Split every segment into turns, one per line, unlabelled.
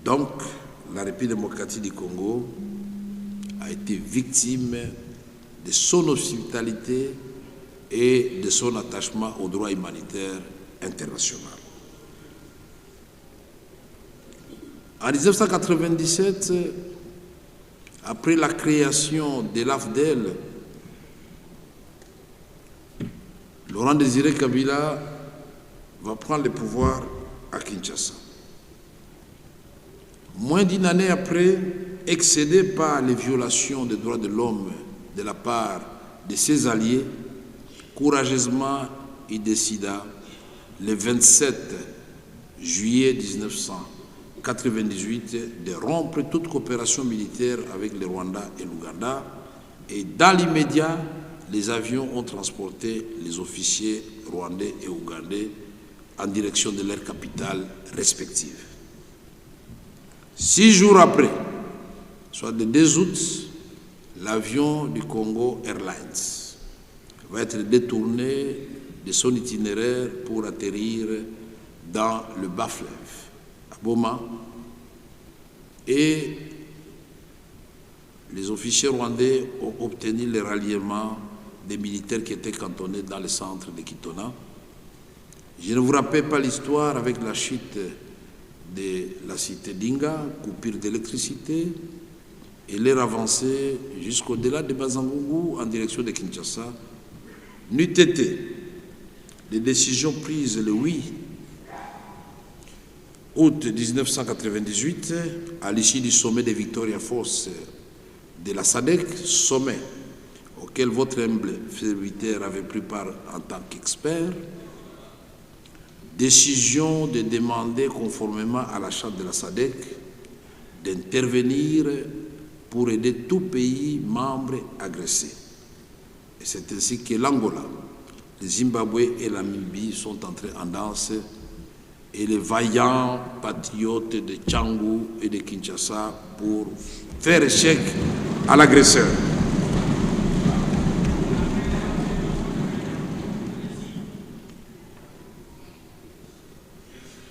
Donc, la République démocratique du Congo a été victime de son hospitalité et de son attachement au droit humanitaire international. En 1997, après la création de l'AFDEL, Laurent Désiré Kabila va prendre le pouvoir à Kinshasa. Moins d'une année après, excédé par les violations des droits de l'homme de la part de ses alliés, courageusement, il décida, le 27 juillet 1998, de rompre toute coopération militaire avec le Rwanda et l'Ouganda. Et dans l'immédiat, les avions ont transporté les officiers rwandais et ougandais en direction de leurs capitales respectives. 6 jours après, soit le 2 août, l'avion du Congo Airlines va être détourné de son itinéraire pour atterrir dans le bas-fleuve, à Boma, et les officiers rwandais ont obtenu le ralliement des militaires qui étaient cantonnés dans le centre de Kitona. Je ne vous rappelle pas l'histoire avec la chute de la cité d'Inga, coupure d'électricité, et leur avancée jusqu'au-delà de Bazangungu en direction de Kinshasa. N'eût été les décisions prises le 8 août 1998 à l'issue du sommet de Victoria Falls de la SADC, sommet auquel votre humble serviteur avait pris part en tant qu'expert, décision de demander conformément à la charte de la SADC d'intervenir pour aider tout pays membre agressé. Et c'est ainsi que l'Angola, le Zimbabwe et la Namibie sont entrés en danse, et les vaillants patriotes de Tchangu et de Kinshasa pour faire échec à l'agresseur.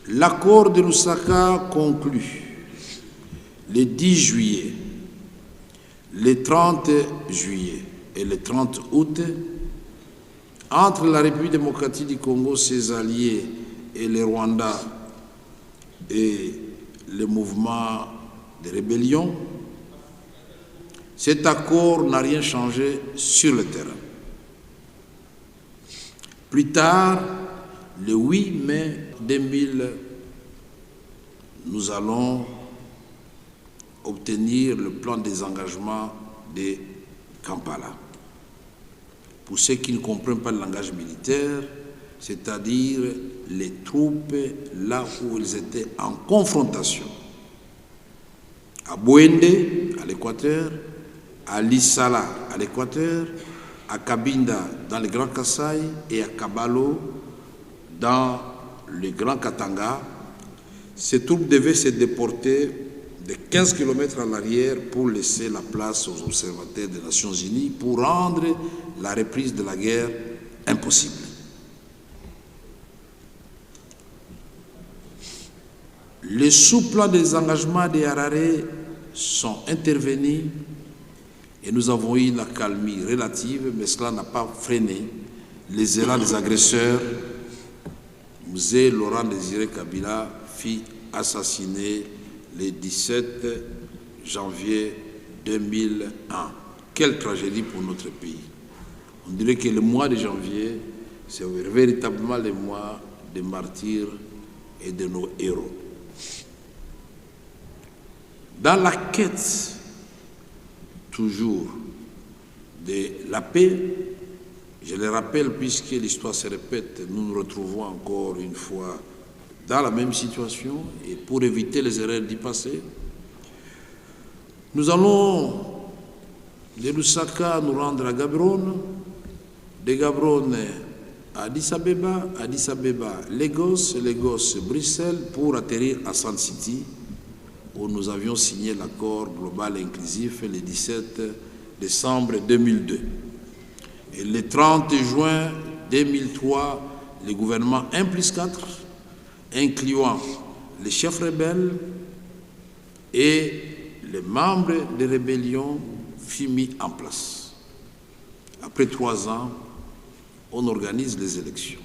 L'accord de Lusaka conclut le 10 juillet, le 30 juillet et le 30 août entre la République démocratique du Congo, ses alliés et le Rwanda et le mouvement de rébellion. Cet accord n'a rien changé sur le terrain. Plus tard, le 8 mai 2000, nous allons obtenir le plan de désengagement de Kampala. Pour ceux qui ne comprennent pas le langage militaire, c'est-à-dire les troupes là où ils étaient en confrontation. À Bwende, à l'Équateur, à Lissala, à l'Équateur, à Kabinda, dans le Grand Kasaï, et à Kabalo, dans le Grand Katanga. Ces troupes devaient se déporter de 15 km en arrière pour laisser la place aux observateurs des Nations Unies pour rendre la reprise de la guerre impossible. Les sous-plans de désengagement des Harare sont intervenus et nous avons eu la calmie relative, mais cela n'a pas freiné les élans des agresseurs. Mzee Laurent Désiré Kabila fut assassiné le 17 janvier 2001. Quelle tragédie pour notre pays. On dirait que le mois de janvier, c'est véritablement le mois des martyrs et de nos héros. Dans la quête, toujours, de la paix, je le rappelle, puisque l'histoire se répète, nous nous retrouvons encore une fois dans la même situation, et pour éviter les erreurs du passé, nous allons de Lusaka nous rendre à Gaborone, de Gaborone à Addis Abeba, Lagos, Bruxelles, pour atterrir à Sun City, où nous avions signé l'accord global et inclusif le 17 décembre 2002. Et le 30 juin 2003, le gouvernement 1+4, incluant les chefs rebelles, et les membres des rébellions furent mis en place. Après 3 ans, on organise les élections.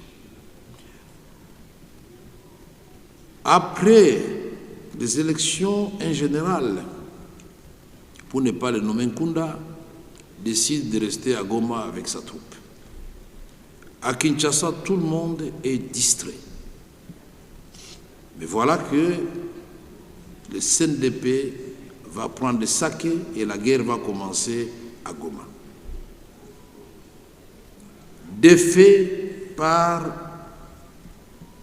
Après les élections, en général, pour ne pas le nommer, Nkunda décide de rester à Goma avec sa troupe. À Kinshasa, tout le monde est distrait. Mais voilà que le CNDP va prendre le saké et la guerre va commencer à Goma. Défait par